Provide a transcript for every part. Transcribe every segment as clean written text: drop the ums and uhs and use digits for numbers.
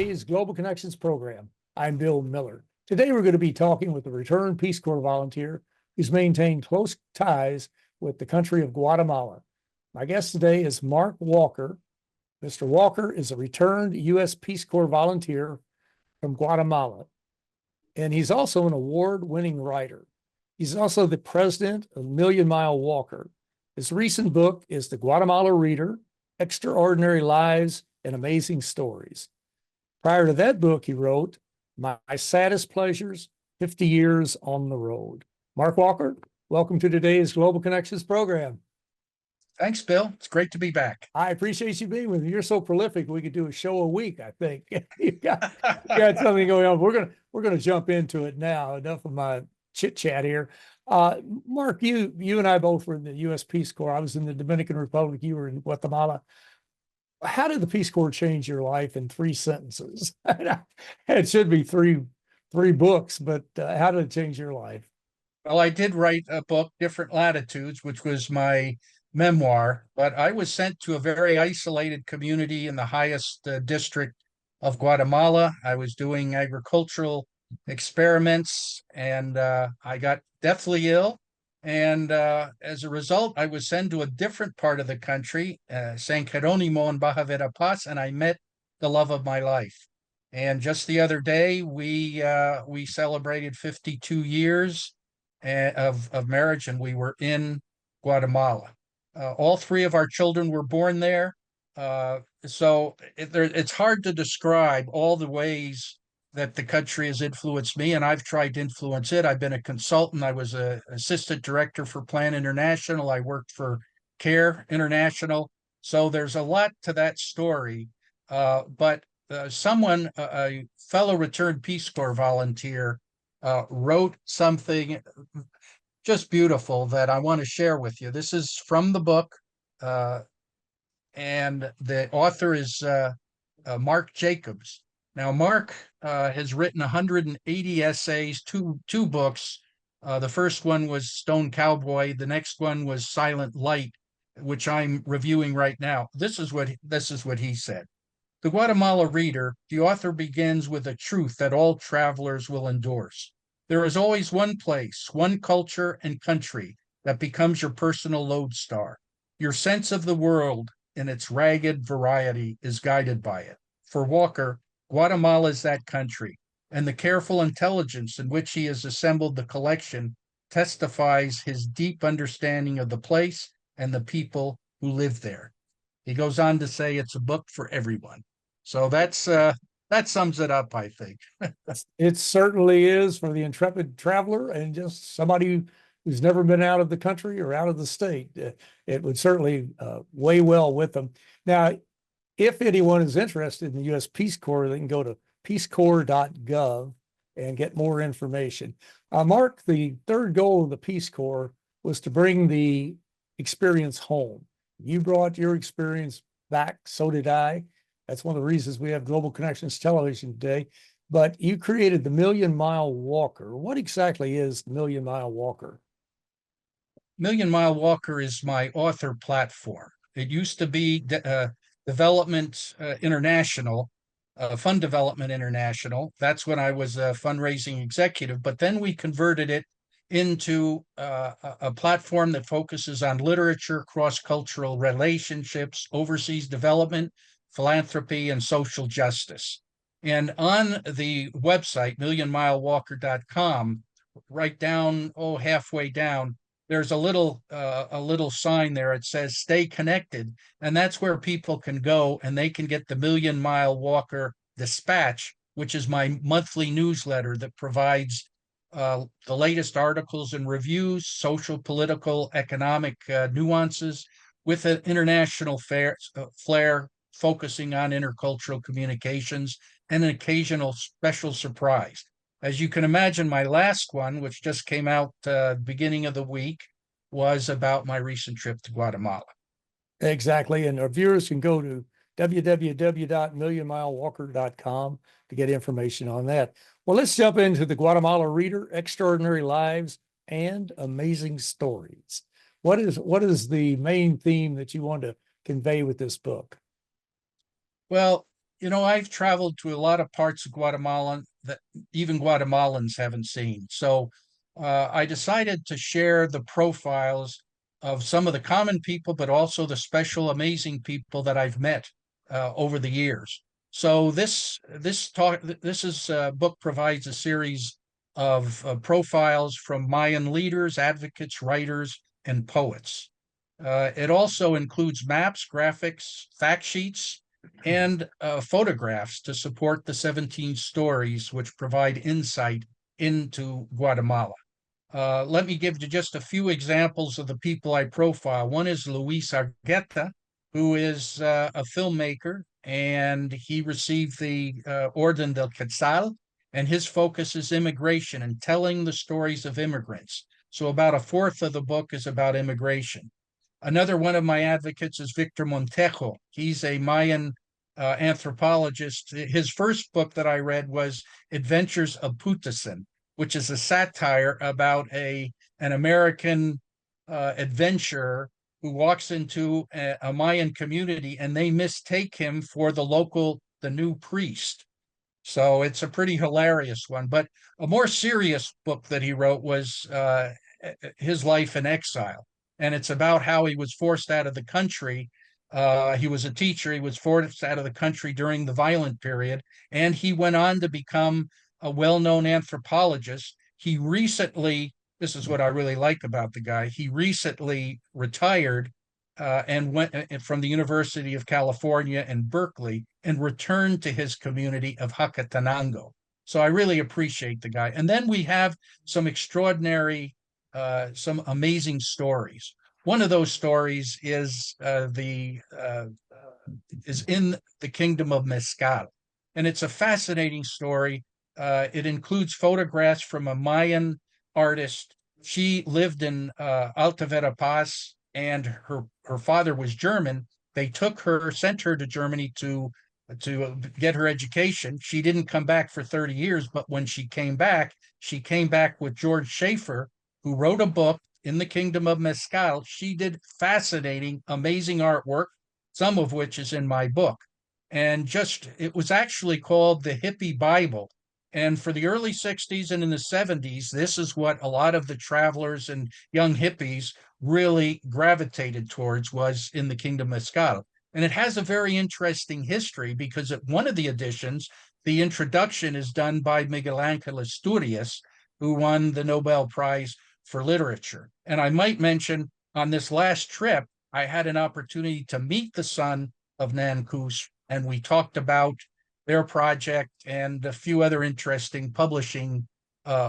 today's Global Connections program. I'm Bill Miller. Today we're going to be talking with a returned Peace Corps volunteer who's maintained close ties with the country of Guatemala. My guest today is Mark Walker. Mr. Walker is a returned U.S. Peace Corps volunteer from Guatemala, and he's also an award-winning writer. He's also the president of Million Mile Walker. His recent book is The Guatemala Reader, Extraordinary Lives and Amazing Stories. Prior to that book, he wrote My Saddest Pleasures, 50 Years on the Road. Mark Walker, welcome to today's Global Connections program. Thanks, Bill. It's great to be back. I appreciate you being with me. You're so prolific. We could do a show a week, I think. you got something going on. We're gonna jump into it now. Enough of my chit chat here. Mark, you and I both were in the U.S. Peace Corps. I was in the Dominican Republic. You were in Guatemala. How did the Peace Corps change your life in 3 sentences? It should be three books, but how did it change your life? Well, I did write a book, Different Latitudes, which was my memoir, but I was sent to a very isolated community in the highest district of Guatemala. I was doing agricultural experiments, and I got deathly ill. And as a result, I was sent to a different part of the country, San Jeronimo in Baja Verapaz, and I met the love of my life. And just the other day, we celebrated 52 years of marriage, and we were in Guatemala. All 3 of our children were born there. So it's hard to describe all the ways that the country has influenced me, and I've tried to influence it. I've been a consultant. I was an assistant director for Plan International. I worked for CARE International. So there's a lot to that story. But someone, a fellow returned Peace Corps volunteer, wrote something just beautiful that I want to share with you. This is from the book, and the author is Mark Jacobs. Now, Mark has written 180 essays, two books. The first one was Stone Cowboy. The next one was Silent Light, which I'm reviewing right now. This is what he said. The Guatemala Reader, the author begins with a truth that all travelers will endorse. There is always one place, one culture and country that becomes your personal lodestar. Your sense of the world in its ragged variety is guided by it. For Walker, Guatemala is that country, and the careful intelligence in which he has assembled the collection testifies his deep understanding of the place and the people who live there. He goes on to say it's a book for everyone. So that sums it up, I think. It certainly is for the intrepid traveler and just somebody who's never been out of the country or out of the state. It would certainly weigh well with them. Now, if anyone is interested in the U.S. Peace Corps, they can go to peacecorps.gov and get more information. Mark, the third goal of the Peace Corps was to bring the experience home. You brought your experience back, so did I. That's one of the reasons we have Global Connections Television today. But you created the Million Mile Walker. What exactly is the Million Mile Walker? Million Mile Walker is my author platform. It used to be Development International, Fund Development International. That's when I was a fundraising executive. But then we converted it into a platform that focuses on literature, cross-cultural relationships, overseas development, philanthropy, and social justice. And on the website, millionmilewalker.com, right down, halfway down, there's a little sign there. It says "Stay Connected," and that's where people can go and they can get the Million Mile Walker Dispatch, which is my monthly newsletter that provides the latest articles and reviews, social, political, economic nuances, with an international flair focusing on intercultural communications and an occasional special surprise. As you can imagine, my last one, which just came out beginning of the week, was about my recent trip to Guatemala. Exactly. And our viewers can go to www.millionmilewalker.com to get information on that. Well, let's jump into the Guatemala Reader, Extraordinary Lives and Amazing Stories. What is the main theme that you want to convey with this book? Well, I've traveled to a lot of parts of Guatemala that even Guatemalans haven't seen. So I decided to share the profiles of some of the common people, but also the special, amazing people that I've met over the years. So this book provides a series of profiles from Mayan leaders, advocates, writers, and poets. It also includes maps, graphics, fact sheets, and photographs to support the 17 stories, which provide insight into Guatemala. Let me give you just a few examples of the people I profile. One is Luis Argueta, who is a filmmaker, and he received the Orden del Quetzal, and his focus is immigration and telling the stories of immigrants. So about a fourth of the book is about immigration. Another one of my advocates is Victor Montejo. He's a Mayan anthropologist. His first book that I read was Adventures of Putasin, which is a satire about an American adventurer who walks into a Mayan community and they mistake him for the new priest. So it's a pretty hilarious one. But a more serious book that he wrote was his life in exile. And it's about how he was forced out of the country. He was a teacher. He was forced out of the country during the violent period. And he went on to become a well-known anthropologist. This is what I really like about the guy. He recently retired and went from the University of California in Berkeley and returned to his community of Huehuetenango. So I really appreciate the guy. And then we have some some amazing stories. One of those stories is is in the Kingdom of Mezcal, and it's a fascinating story. It includes photographs from a Mayan artist. She lived in Alta Verapaz, and her father was German. They sent her to Germany to get her education. She didn't come back for 30 years, but when she came back with George Schaefer, who wrote a book in the Kingdom of Mezcal. She did fascinating, amazing artwork, some of which is in my book. And it was actually called the Hippie Bible. And for the early 60s and in the 70s, this is what a lot of the travelers and young hippies really gravitated towards, was in the Kingdom of Mezcal. And it has a very interesting history because at one of the editions, the introduction is done by Miguel Angel Asturias, who won the Nobel Prize for Literature. And I might mention on this last trip, I had an opportunity to meet the son of Nancus, and we talked about their project and a few other interesting publishing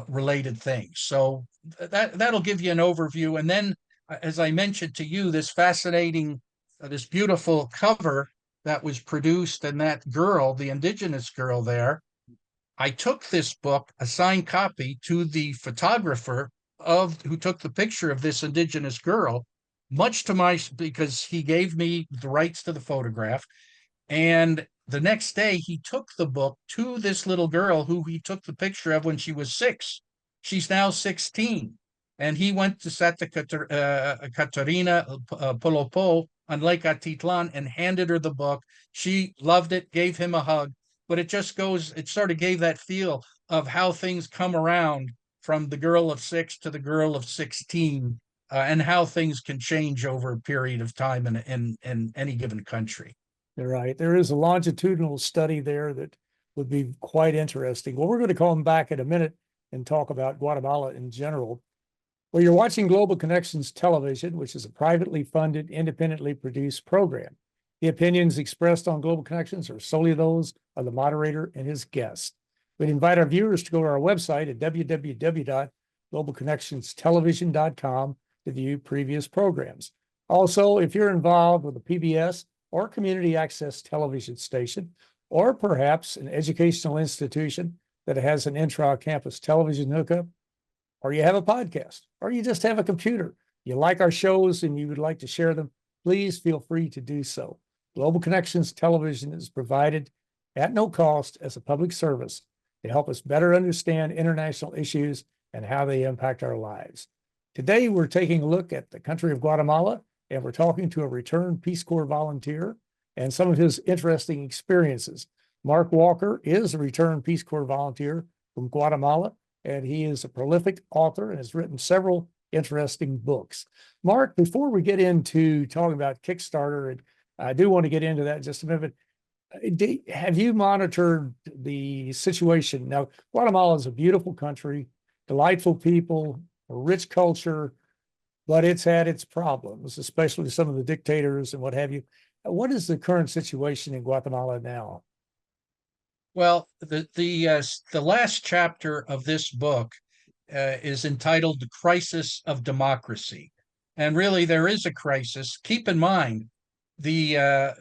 related things. So that'll give you an overview. And then, as I mentioned to you, this beautiful cover that was produced, and that girl, the indigenous girl there, I took this book, a signed copy, to the photographer who took the picture of this indigenous girl, because he gave me the rights to the photograph. And the next day he took the book to this little girl who he took the picture of when she was 6. She's now 16. And he went to Santa Catarina Polopo on Lake Atitlan and handed her the book. She loved it, gave him a hug. But it sort of gave that feel of how things come around from the girl of 6 to the girl of 16, and how things can change over a period of time in any given country. You're right. There is a longitudinal study there that would be quite interesting. Well, we're going to come back in a minute and talk about Guatemala in general. Well, you're watching Global Connections Television, which is a privately funded, independently produced program. The opinions expressed on Global Connections are solely those of the moderator and his guests. We'd invite our viewers to go to our website at www.globalconnectionstelevision.com to view previous programs. Also, if you're involved with a PBS or community access television station, or perhaps an educational institution that has an intra-campus television hookup, or you have a podcast, or you just have a computer, you like our shows and you would like to share them, please feel free to do so. Global Connections Television is provided at no cost as a public service to help us better understand international issues and how they impact our lives. Today, we're taking a look at the country of Guatemala, and we're talking to a returned Peace Corps volunteer and some of his interesting experiences. Mark Walker is a returned Peace Corps volunteer from Guatemala, and he is a prolific author and has written several interesting books. Mark, before we get into talking about Kickstarter, and I do want to get into that in just a minute, have you monitored the situation? Now, Guatemala is a beautiful country, delightful people, a rich culture, but it's had its problems, especially some of the dictators and what have you. What is the current situation in Guatemala now? Well, the last chapter of this book is entitled "The Crisis of Democracy," and really there is a crisis. Keep in mind the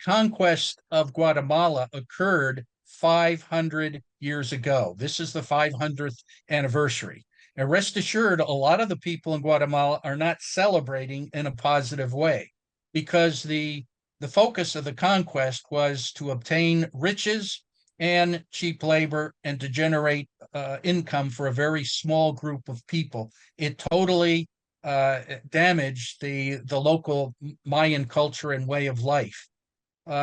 conquest of Guatemala occurred 500 years ago. This is the 500th anniversary. And rest assured, a lot of the people in Guatemala are not celebrating in a positive way because the focus of the conquest was to obtain riches and cheap labor and to generate income for a very small group of people. It totally damaged the local Mayan culture and way of life.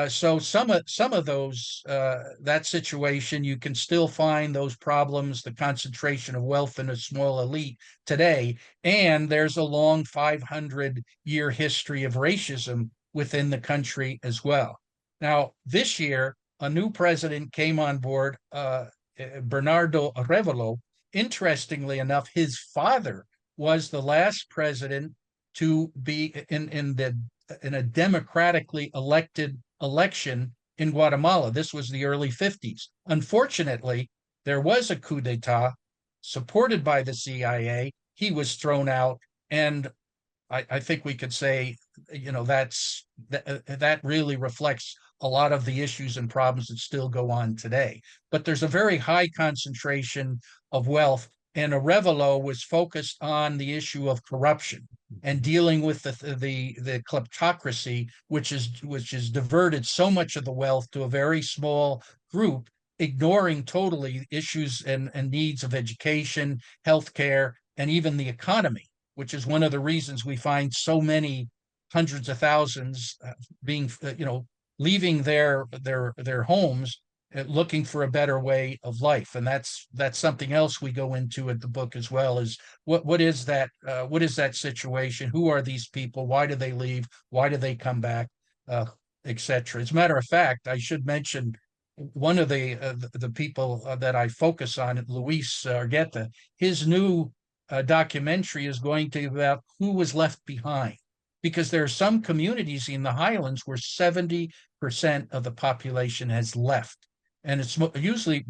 So some of those that situation, you can still find those problems, the concentration of wealth in a small elite today, and there's a long 500-year history of racism within the country as well. Now, this year, a new president came on board, Bernardo Arevalo. Interestingly enough, his father was the last president to be in a democratically elected election in Guatemala. This was the early 50s. Unfortunately, there was a coup d'etat supported by the CIA. He was thrown out, and I think we could say, that really reflects a lot of the issues and problems that still go on today. But there's a very high concentration of wealth, and Arevalo was focused on the issue of corruption and dealing with the kleptocracy, which is diverted so much of the wealth to a very small group, ignoring totally issues and needs of education, healthcare, and even the economy, which is one of the reasons we find so many hundreds of thousands being, leaving their homes, looking for a better way of life. And that's something else we go into at the book as well, is what is that situation? Who are these people? Why do they leave? Why do they come back? Etc. As a matter of fact, I should mention one of the people that I focus on, Luis Argueta. His new documentary is going to be about who was left behind, because there are some communities in the highlands where 70% of the population has left. And it's usually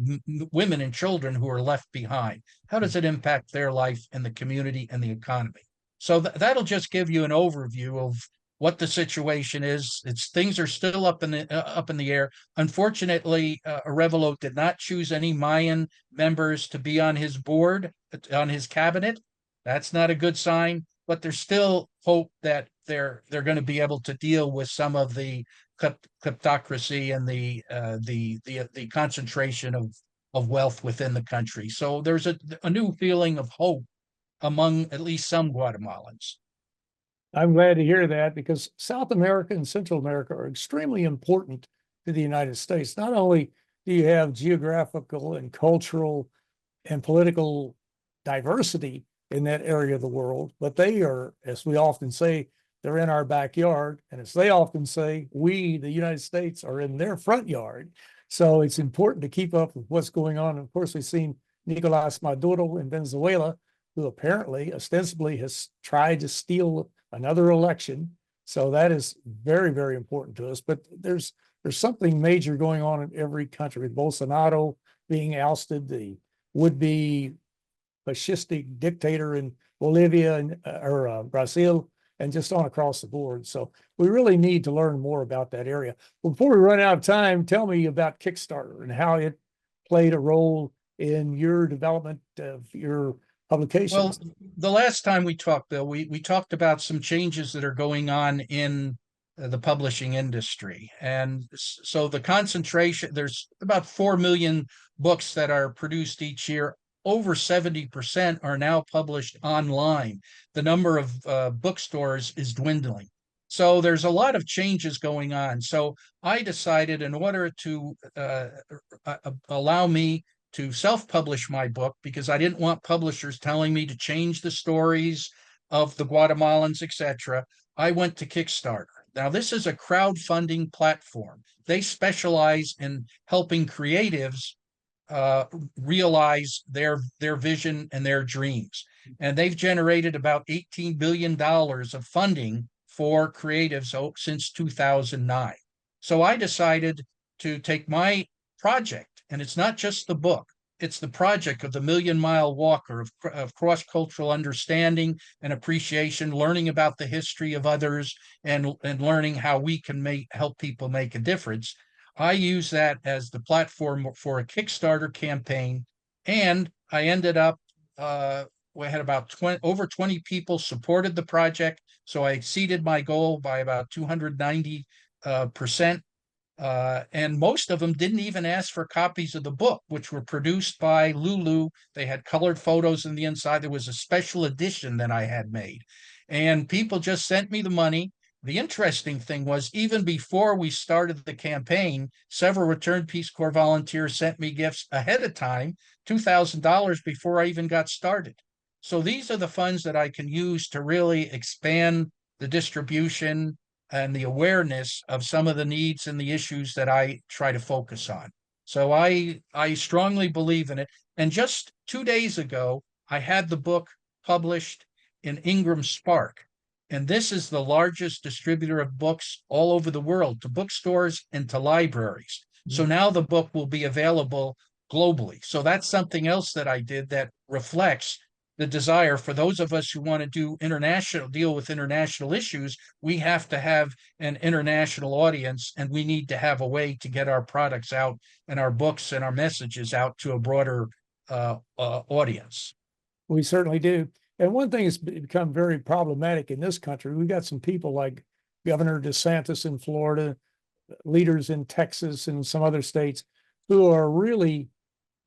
women and children who are left behind. How does it impact their life and the community and the economy? So that'll just give you an overview of what the situation is. Things are still up in the air. Unfortunately, Arevalo did not choose any Mayan members to be on his board, on his cabinet. That's not a good sign. But there's still hope that they're going to be able to deal with some of the kleptocracy and the concentration of wealth within the country. So there's a new feeling of hope among at least some Guatemalans. I'm glad to hear that, because South America and Central America are extremely important to the United States. Not only do you have geographical and cultural and political diversity in that area of the world, but they are, as we often say, they're in our backyard. And as they often say, we, the United States, are in their front yard. So it's important to keep up with what's going on. And of course, we've seen Nicolas Maduro in Venezuela, who apparently ostensibly has tried to steal another election. So that is very, very important to us. But there's something major going on in every country, with Bolsonaro being ousted, the would-be fascistic dictator in Bolivia or Brazil, and just on across the board. So we really need to learn more about that area. Before we run out of time, tell me about Kickstarter and how it played a role in your development of your publications. Well, the last time we talked, Bill, we talked about some changes that are going on in the publishing industry. And so the concentration, there's about 4 million books that are produced each year. Over 70% are now published online. The number of bookstores is dwindling. So there's a lot of changes going on. So I decided, in order to allow me to self-publish my book, because I didn't want publishers telling me to change the stories of the Guatemalans, etc., I went to Kickstarter. Now, this is a crowdfunding platform. They specialize in helping creatives uh, realize their vision and their dreams. And they've generated about $18 billion of funding for creatives since 2009. So I decided to take my project, and it's not just the book, it's the project of the Million Mile Walker of cross-cultural understanding and appreciation, learning about the history of others, and learning how we can help people make a difference. I use that as the platform for a Kickstarter campaign, and I ended up we had about over 20 people supported the project, so I exceeded my goal by about 290%. And most of them didn't even ask for copies of the book, which were produced by Lulu. They had colored photos in the inside. There was a special edition that I had made, and people just sent me the money. The interesting thing was, even before we started the campaign, several Returned Peace Corps volunteers sent me gifts ahead of time, $2,000 before I even got started. So these are the funds that I can use to really expand the distribution and the awareness of some of the needs and the issues that I try to focus on. So I strongly believe in it. And just 2 days ago, I had the book published in Ingram Spark. And this is the largest distributor of books all over the world, to bookstores and to libraries. So now the book will be available globally. So that's something else that I did that reflects the desire for those of us who want to deal with international issues. We have to have an international audience, and we need to have a way to get our products out and our books and our messages out to a broader audience. We certainly do. And one thing that's become very problematic in this country, we've got some people like Governor DeSantis in Florida, leaders in Texas and some other states, who are really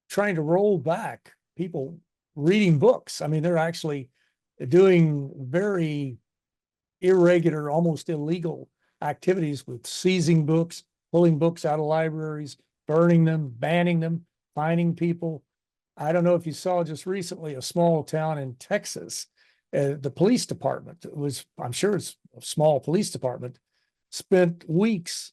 trying to roll back people reading books. I mean, they're actually doing very irregular, almost illegal activities with seizing books, pulling books out of libraries, burning them, banning them, fining people. I don't know if you saw just recently a small town in Texas, the police department was, I'm sure it's a small police department, spent weeks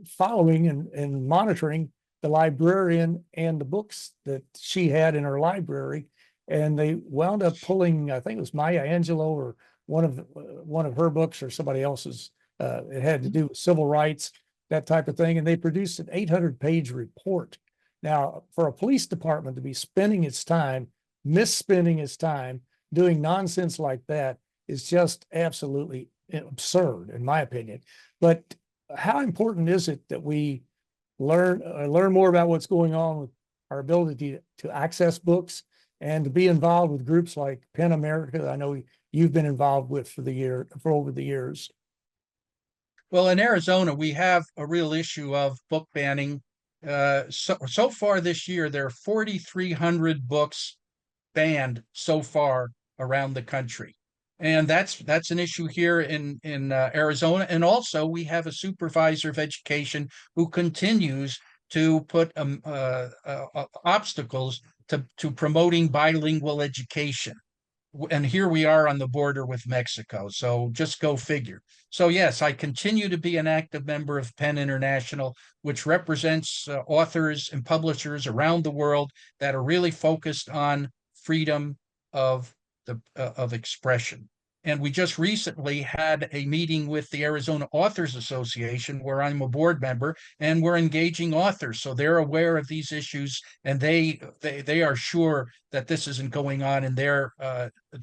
following and monitoring the librarian and the books that she had in her library. And they wound up pulling, I think it was Maya Angelou or one of her books or somebody else's. It had to do with civil rights, that type of thing. And they produced an 800-page report. Now, for a police department to be spending its time, misspending its time, doing nonsense like that is just absolutely absurd, in my opinion. But how important is it that we learn more about what's going on with our ability to access books and to be involved with groups like PEN America? I know you've been involved with for over the years. Well, in Arizona, we have a real issue of book banning. So far this year, there are 4,300 books banned so far around the country. And that's an issue here in Arizona. And also, we have a supervisor of education who continues to put obstacles to promoting bilingual education. And here we are on the border with Mexico. So just go figure. So yes, I continue to be an active member of PEN International, which represents authors and publishers around the world that are really focused on freedom of expression. And we just recently had a meeting with the Arizona Authors Association, where I'm a board member, and we're engaging authors. So they're aware of these issues, and they are sure that this isn't going on in their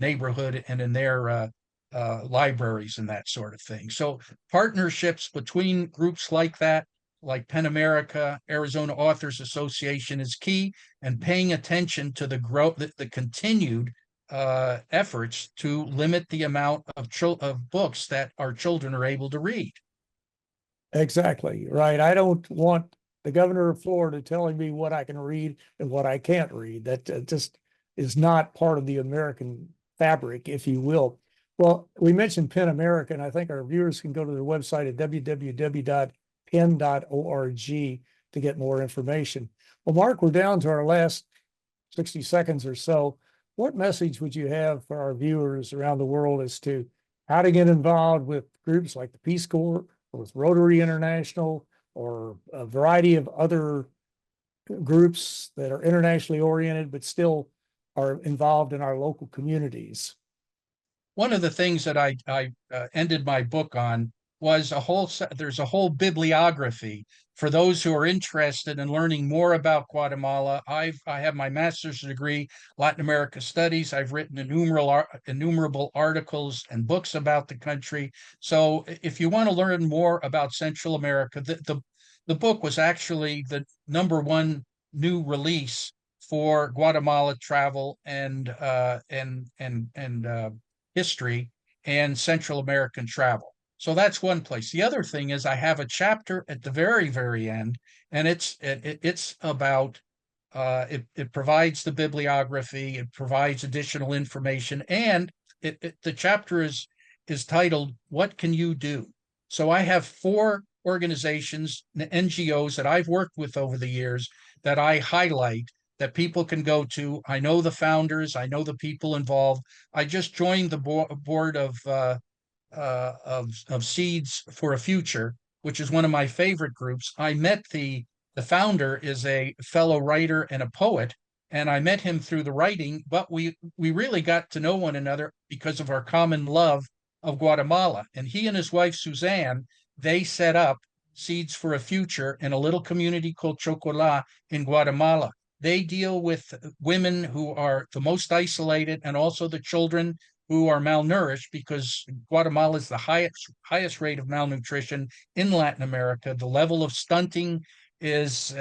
neighborhood and in their libraries and that sort of thing. So partnerships between groups like that, like PEN America, Arizona Authors Association, is key, and paying attention to the growth, the continued efforts to limit the amount of books that our children are able to read. Exactly right. I don't want the governor of Florida telling me what I can read and what I can't read. That just is not part of the American fabric, if you will. Well, we mentioned PEN America, and I think our viewers can go to their website at www.pen.org to get more information. Well, Mark, we're down to our last 60 seconds or so. What message would you have for our viewers around the world as to how to get involved with groups like the Peace Corps or with Rotary International or a variety of other groups that are internationally oriented, but still are involved in our local communities? One of the things that I ended my book on was there's a whole bibliography for those who are interested in learning more about Guatemala. I have my master's degree, Latin America Studies. I've written innumerable articles and books about the country. So if you want to learn more about Central America, the book was actually the #1 new release for Guatemala travel and history and Central American travel. So that's one place. The other thing is I have a chapter at the very end, and it's about it provides the bibliography, it provides additional information, and the chapter is titled "What Can You Do?" So I have 4 organizations, NGOs that I've worked with over the years that I highlight that people can go to. I know the founders, I know the people involved. I just joined the board of Seeds for a Future, which is one of my favorite groups. I met the founder is a fellow writer and a poet, and I met him through the writing, but we really got to know one another because of our common love of Guatemala. And he and his wife Suzanne, they set up Seeds for a Future in a little community called Chocolat in Guatemala. They deal with women who are the most isolated and also the children who are malnourished, because Guatemala is the highest rate of malnutrition in Latin America. The level of stunting is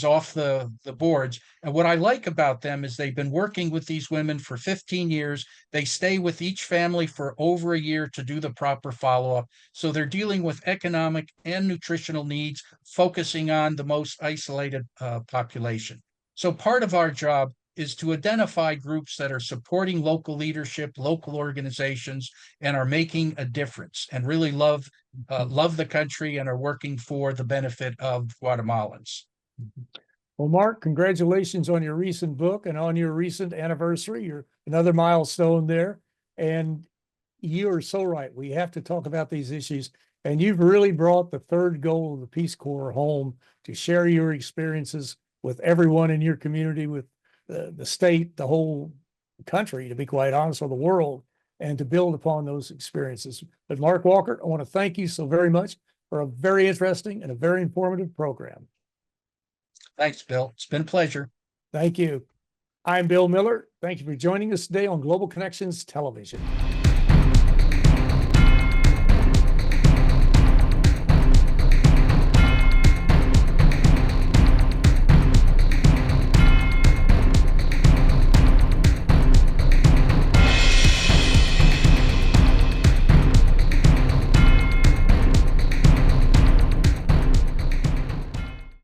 off the boards. And what I like about them is they've been working with these women for 15 years. They stay with each family for over a year to do the proper follow-up. So they're dealing with economic and nutritional needs, focusing on the most isolated population. So part of our job is to identify groups that are supporting local leadership, local organizations, and are making a difference and really love the country and are working for the benefit of Guatemalans. Well, Mark, congratulations on your recent book and on your recent anniversary. You're another milestone there. And you are so right. We have to talk about these issues. And you've really brought the third goal of the Peace Corps home, to share your experiences with everyone in your community, with the state, the whole country, to be quite honest, or the world, and to build upon those experiences. But Mark Walker, I want to thank you so very much for a very interesting and a very informative program. Thanks, Bill. It's been a pleasure. Thank you. I'm Bill Miller. Thank you for joining us today on Global Connections Television.